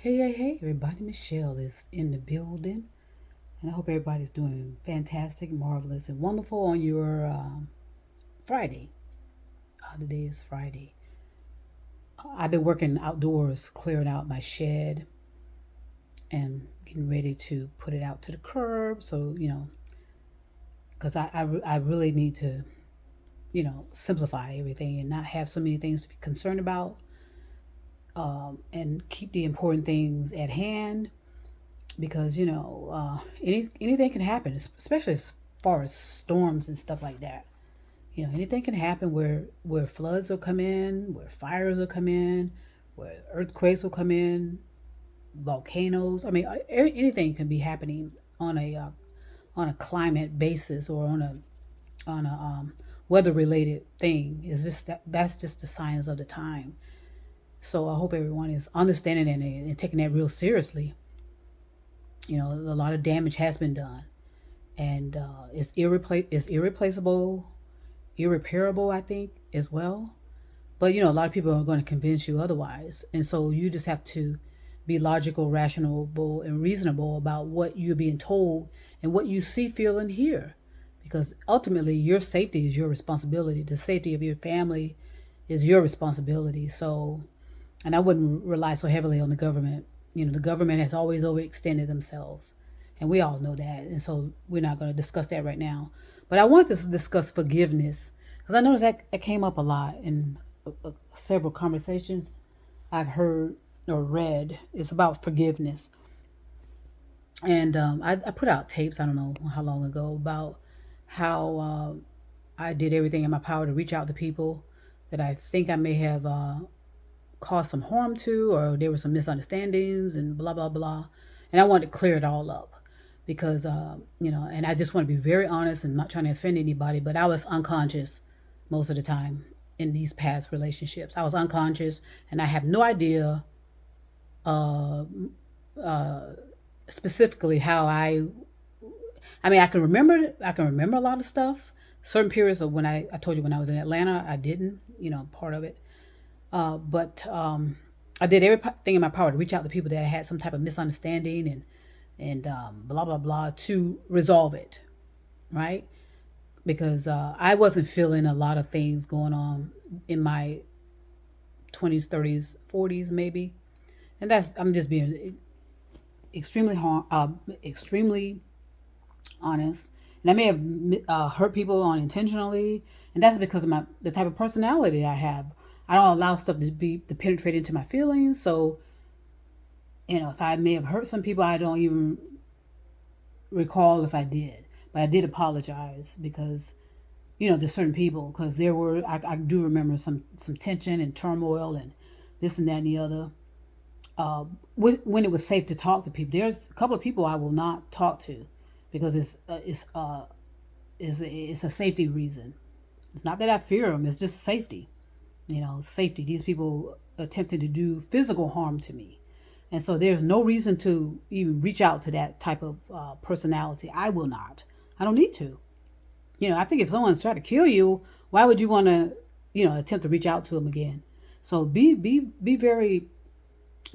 Hey, everybody. Michelle is in the building, and I hope everybody's doing fantastic, marvelous, and wonderful on your Friday. Today is Friday. I've been working outdoors, clearing out my shed and getting ready to put it out to the curb. So, because I really need to, simplify everything and not have so many things to be concerned about, and keep the important things at hand because anything can happen, especially as far as storms and stuff like that. Anything can happen where floods will come in, where fires will come in, where earthquakes will come in, volcanoes. I mean, anything can be happening on a climate basis or on a weather related thing. Is just that's just the signs of the time. So I hope everyone is understanding and taking that real seriously. A lot of damage has been done, and it's irreplaceable, irreparable, I think, as well. But a lot of people are going to convince you otherwise, and so you just have to be logical, rational, and reasonable about what you're being told and what you see, feel, and hear, because ultimately your safety is your responsibility. The safety of your family is your responsibility. So, and I wouldn't rely so heavily on the government. The government has always overextended themselves, and we all know that. And so we're not going to discuss that right now. But I want to discuss forgiveness because I noticed that it came up a lot in several conversations I've heard or read. It's about forgiveness. And I put out tapes, I don't know how long ago, about how I did everything in my power to reach out to people that I think I may have caused some harm to, or there were some misunderstandings and blah blah blah. And I wanted to clear it all up because and I just want to be very honest and not trying to offend anybody, but I was unconscious most of the time in these past relationships. I was unconscious, and I have no idea uh, uh, specifically how I mean, I can remember a lot of stuff. Certain periods of when I told you when I was in Atlanta, I didn't, part of it. But I did everything in my power to reach out to people that had some type of misunderstanding and blah blah blah to resolve it, right? Because I wasn't feeling a lot of things going on in my 20s, 30s, 40s, maybe, and that's I'm just being extremely honest. And I may have hurt people unintentionally, and that's because of the type of personality I have. I don't allow stuff to penetrate into my feelings. So if I may have hurt some people, I don't even recall if I did. But I did apologize because there's certain people, because I do remember some tension and turmoil and this and that and the other. When it was safe to talk to people, there's a couple of people I will not talk to because it's a safety reason. It's not that I fear them; it's just safety. Safety. These people attempted to do physical harm to me, and so there's no reason to even reach out to that type of personality. I will not. I don't need to. I think if someone's trying to kill you, why would you want to, attempt to reach out to them again? So be very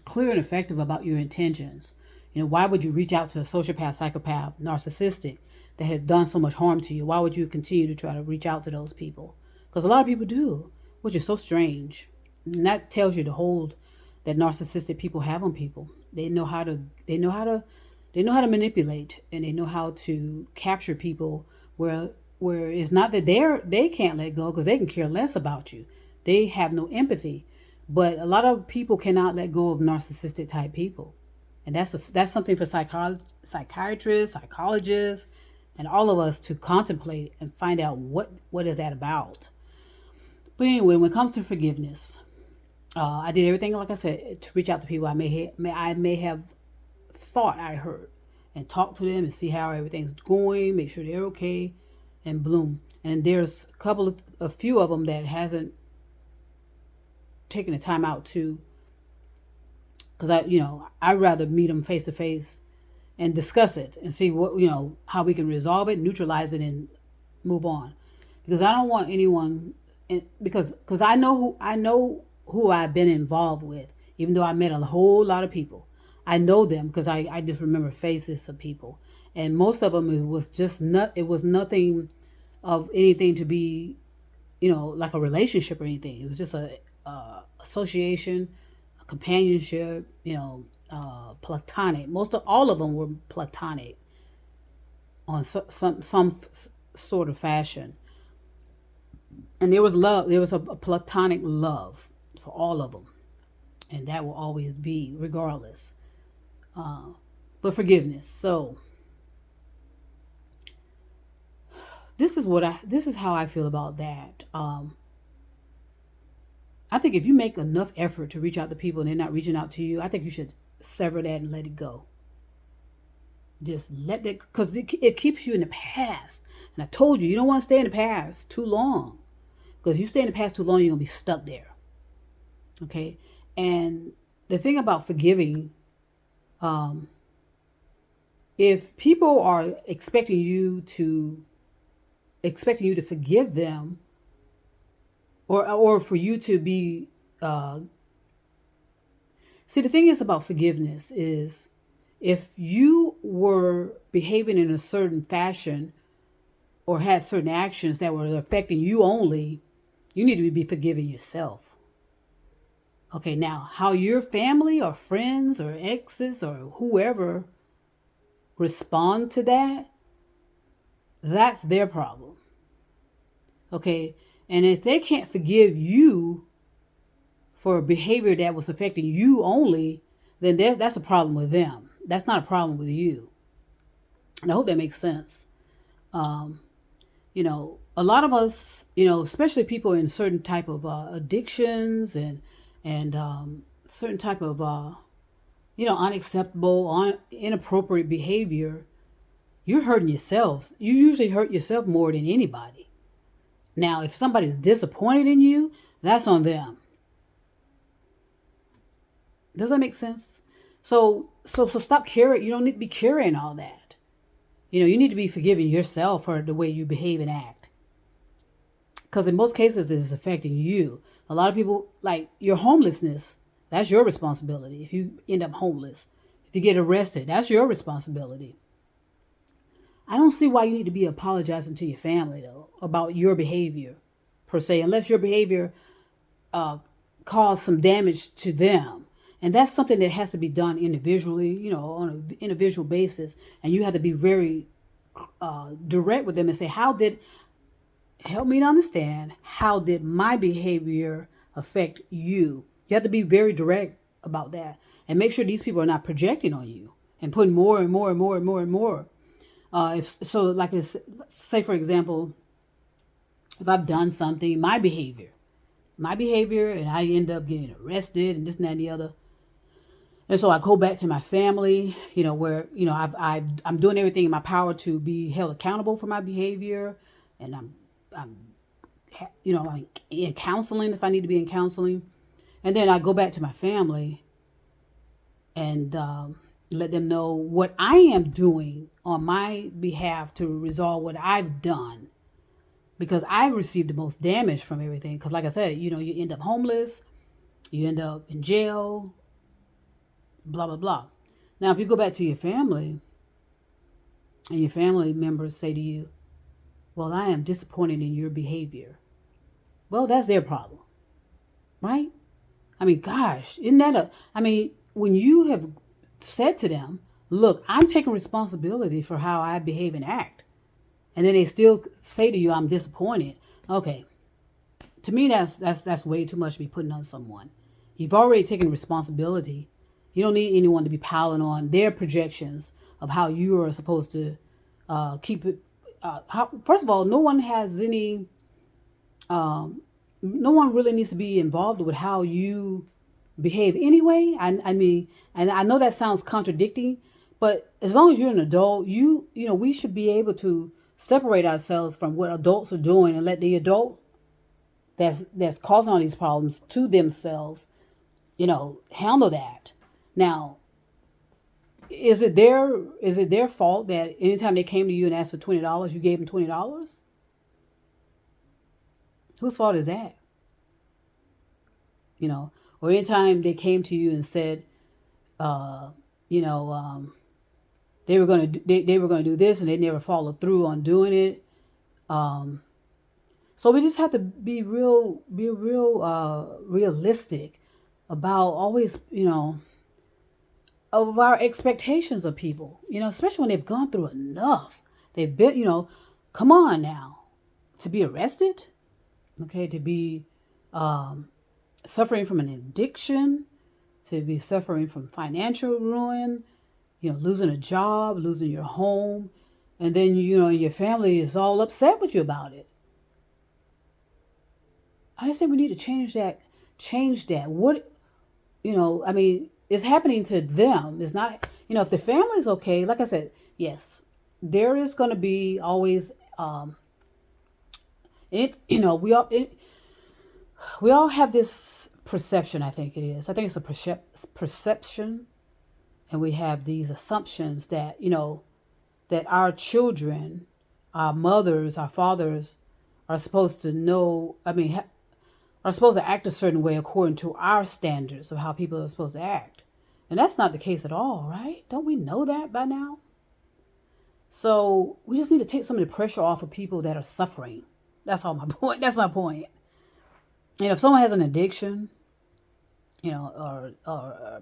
clear and effective about your intentions. Why would you reach out to a sociopath, psychopath, narcissistic that has done so much harm to you? Why would you continue to try to reach out to those people? Because a lot of people do, which is so strange. And that tells you the hold that narcissistic people have on people. They know how to manipulate, and they know how to capture people where it's not that they can't let go because they can care less about you. They have no empathy. But a lot of people cannot let go of narcissistic type people. And that's something for psychiatrists, psychologists, and all of us to contemplate and find out what is that about. But anyway, when it comes to forgiveness, I did everything, like I said, to reach out to people I may have thought I heard, and talk to them and see how everything's going, make sure they're okay, and bloom. And there's a few of them that hasn't taken the time out to, because I'd rather meet them face to face and discuss it and see how we can resolve it, neutralize it, and move on. Because I don't want anyone, because I know who I've been involved with, even though I met a whole lot of people. I know them because I just remember faces of people, and most of them it was nothing of anything to be, like a relationship or anything. It was just a association, a companionship, platonic. Most of all of them were platonic on some sort of fashion, and there was love. There was a platonic love for all of them, and that will always be regardless. But forgiveness. So this is how I feel about that. I think if you make enough effort to reach out to people and they're not reaching out to you, I think you should sever that and let it go. Just let that, because it keeps you in the past. And I told you, you don't want to stay in the past too long, because you stay in the past too long, you're gonna be stuck there. Okay, and the thing about forgiving, um, if people are expecting you to forgive them, or for you to be, see, the thing is about forgiveness is, if you were behaving in a certain fashion or had certain actions that were affecting you only, you need to be forgiving yourself. Okay, now how your family or friends or exes or whoever respond to that, that's their problem. Okay, and if they can't forgive you for behavior that was affecting you only, then that's a problem with them. That's not a problem with you. And I hope that makes sense. Um, a lot of us, especially people in certain type of addictions and certain type of unacceptable, inappropriate behavior, you're hurting yourselves. You usually hurt yourself more than anybody. Now, if somebody's disappointed in you, that's on them. Does that make sense? So stop carrying. You don't need to be carrying all that. You need to be forgiving yourself for the way you behave and act. Because in most cases, it's affecting you. A lot of people, like your homelessness, that's your responsibility. If you end up homeless, if you get arrested, that's your responsibility. I don't see why you need to be apologizing to your family, though, about your behavior, per se, unless your behavior caused some damage to them. And that's something that has to be done individually, on an individual basis. And you have to be very direct with them and say, help me to understand, how did my behavior affect you? You have to be very direct about that and make sure these people are not projecting on you and putting more and more and more and more and more. Say for example, if I've done something, my behavior, and I end up getting arrested and this and that and the other. And so I go back to my family, where, I'm doing everything in my power to be held accountable for my behavior. And I'm in counseling if I need to be in counseling. And then I go back to my family and let them know what I am doing on my behalf to resolve what I've done. Because I received the most damage from everything. Because like I said, you end up homeless, you end up in jail, blah, blah, blah. Now, if you go back to your family and your family members say to you, well, I am disappointed in your behavior. Well, that's their problem, right? I mean, gosh, isn't that when you have said to them, look, I'm taking responsibility for how I behave and act, and then they still say to you, I'm disappointed. Okay. To me, that's way too much to be putting on someone. You've already taken responsibility. You don't need anyone to be piling on their projections of how you are supposed to keep it. First of all, no one has any. No one really needs to be involved with how you behave anyway. I mean, and I know that sounds contradicting, but as long as you're an adult, we should be able to separate ourselves from what adults are doing and let the adult that's causing all these problems to themselves, handle that. Now, is it their fault that anytime they came to you and asked for $20, you gave them $20? Whose fault is that? Or anytime they came to you and said, you know, they were going to they were going to do this and they never followed through on doing it. Um, so we just have to be real realistic about always, of our expectations of people, especially when they've gone through enough. They've been, come on now, to be arrested, okay, to be suffering from an addiction, to be suffering from financial ruin, losing a job, losing your home, and then, your family is all upset with you about it. I just think we need to change that. Change that. What, I mean, it's happening to them. It's not, if the family is okay, like I said, yes, there is going to be always, we all have this perception. I think it is. I think it's a perception, and we have these assumptions that that our children, our mothers, our fathers, are supposed to know. I mean, are supposed to act a certain way according to our standards of how people are supposed to act, and that's not the case at all, right? Don't we know that by now? So we just need to take some of the pressure off of people that are suffering. That's all my point. That's my point. And if someone has an addiction, or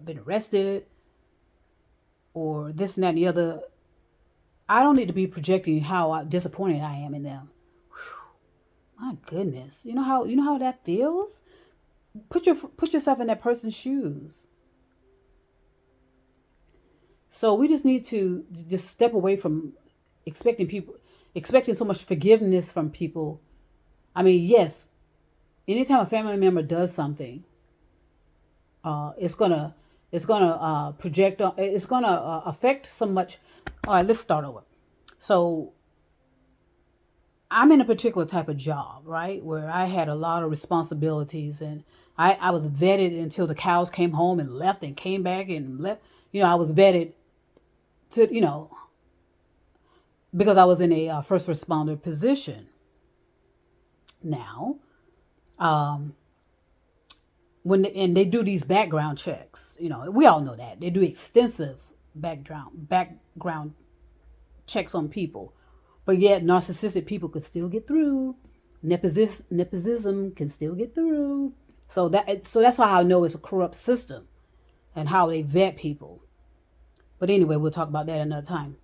been arrested, or this and that and the other, I don't need to be projecting how disappointed I am in them. Whew, my goodness, you know how that feels. Put yourself in that person's shoes. So we just need to just step away from expecting so much forgiveness from people. I mean, yes, anytime a family member does something, it's gonna project on. It's gonna affect so much. All right, let's start over. So I'm in a particular type of job, right, where I had a lot of responsibilities, and I was vetted until the cows came home and left and came back and left. I was vetted to because I was in a first responder position. Now, and they do these background checks, we all know that they do extensive background checks on people, but yet narcissistic people could still get through. Nepotism can still get through. So that's how I know it's a corrupt system and how they vet people. But anyway, we'll talk about that another time.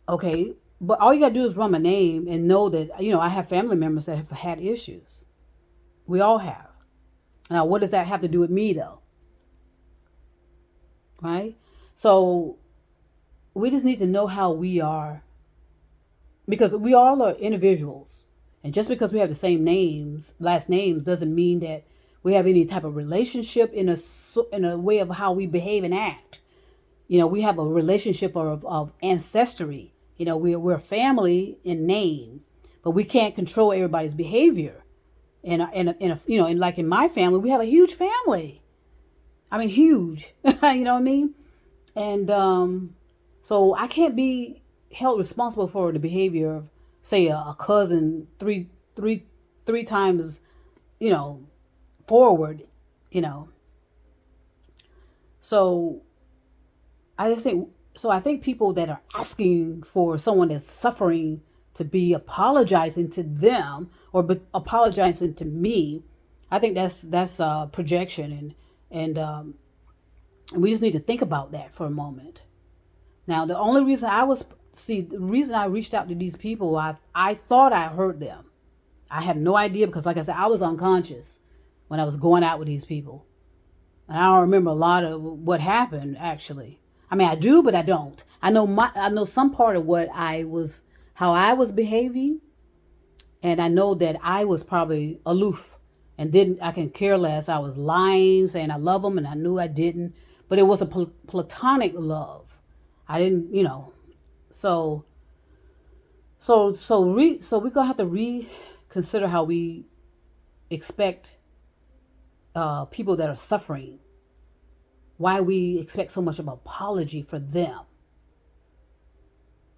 Okay, but all you gotta do is run my name and know that I have family members that have had issues. We all have. Now, what does that have to do with me, though? Right? So we just need to know how we are, because we all are individuals, and just because we have the same last names, doesn't mean that we have any type of relationship in a way of how we behave and act. We have a relationship of ancestry. We're family in name, but we can't control everybody's behavior. And like in my family, we have a huge family. I mean, huge. You know what I mean? And so I can't be held responsible for the behavior of, say, a cousin three times, forward. So I think people that are asking for someone that's suffering to be apologizing to them or apologizing to me, I think that's projection, and we just need to think about that for a moment. Now, the reason I reached out to these people, I thought I heard them. I had no idea because, like I said, I was unconscious when I was going out with these people, and I don't remember a lot of what happened actually. I mean, I do, but I don't. I know some part of how I was behaving, and I know that I was probably aloof and I can care less. I was lying, saying I love them, and I knew I didn't. But it was a platonic love. I didn't, So, we're gonna have to reconsider how we expect people that are suffering. Why we expect so much of apology for them.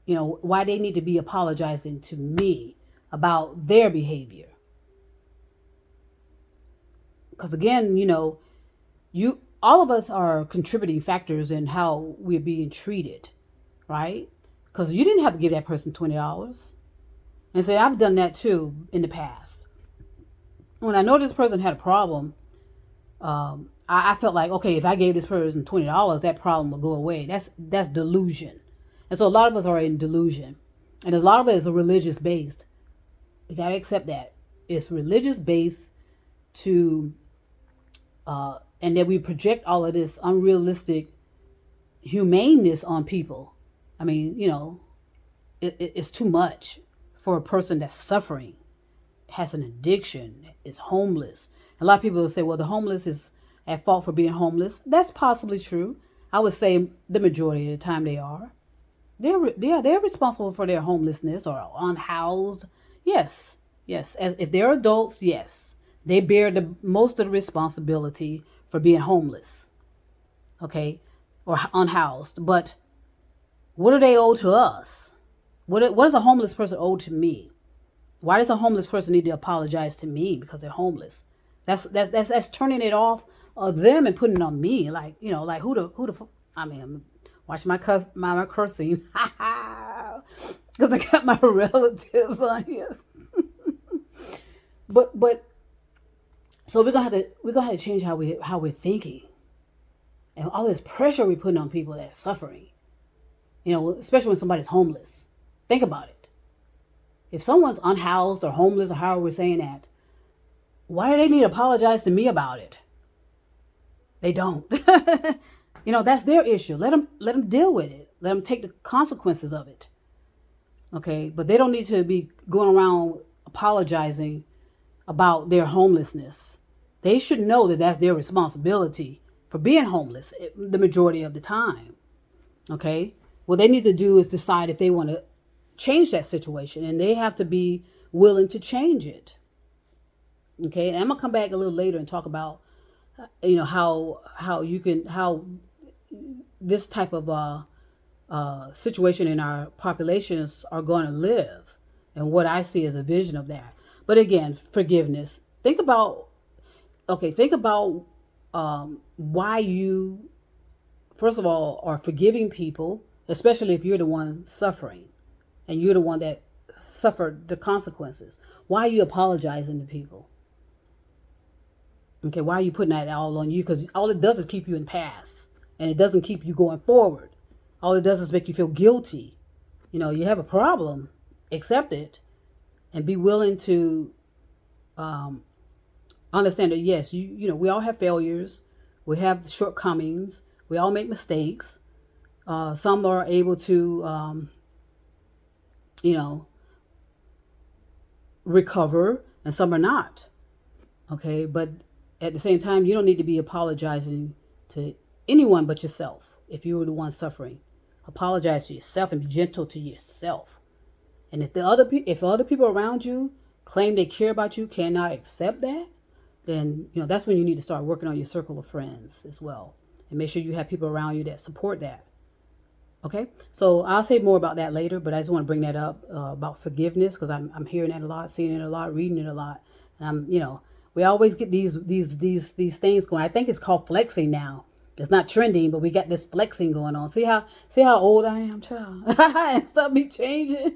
Why they need to be apologizing to me about their behavior. Because again, all of us are contributing factors in how we're being treated, right? Because you didn't have to give that person $20. And so I've done that too in the past. When I know this person had a problem, I felt like, okay, if I gave this person $20, that problem would go away. That's delusion. And so a lot of us are in delusion. And a lot of it is religious based. You got to accept that. It's religious based to, and that we project all of this unrealistic humaneness on people. I mean, it's too much for a person that's suffering, has an addiction, is homeless. A lot of people will say, well, the homeless is at fault for being homeless. That's possibly true. I would say the majority of the time they are. They're responsible for their homelessness or unhoused. Yes. As if they're adults, yes. They bear the most of the responsibility for being homeless. Okay? Or unhoused. But what do they owe to us? What does a homeless person owe to me? Why does a homeless person need to apologize to me because they're homeless? That's turning it off of them and putting it on me. Like, like who the I mean, watch my cursing because I got my relatives on here. but so we're gonna have to change how we're thinking, and all this pressure we're putting on people that are suffering. Especially when somebody's homeless. Think about it. If someone's unhoused or homeless or however we're saying that, why do they need to apologize to me about it? They don't. That's their issue. Let them deal with it. Let them take the consequences of it. Okay, but they don't need to be going around apologizing about their homelessness. They should know that that's their responsibility for being homeless the majority of the time. Okay, what they need to do is decide if they want to change that situation, and they have to be willing to change it. Okay, and I'm gonna come back a little later and talk about how this type of situation in our populations are going to live, and what I see as a vision of that. But again, forgiveness. Think about why you, first of all, are forgiving people, especially if you're the one suffering and you're the one that suffered the consequences. Why are you apologizing to people? Okay, why are you putting that all on you? Because all it does is keep you in past, and it doesn't keep you going forward. All it does is make you feel guilty. You have a problem, accept it, and be willing to understand that, yes, we all have failures. We have shortcomings. We all make mistakes. Some are able to, recover, and some are not. Okay, but at the same time, you don't need to be apologizing to anyone but yourself. If you were the one suffering, apologize to yourself and be gentle to yourself. And if other people around you claim they care about you, cannot accept that, then that's when you need to start working on your circle of friends as well, and make sure you have people around you that support that. Okay, so I'll say more about that later, but I just want to bring that up about forgiveness, because I'm hearing that a lot, seeing it a lot, reading it a lot, and we always get these things going. I think it's called flexing now. It's not trending, but we got this flexing going on. See how old I am, child, and stuff be changing.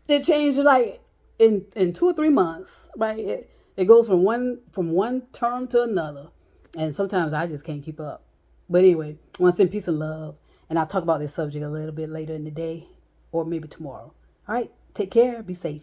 It changed like in 2 or 3 months, right? It goes from one term to another, and sometimes I just can't keep up. But anyway, I want to send peace and love. And I'll talk about this subject a little bit later in the day, or maybe tomorrow. All right, take care, be safe.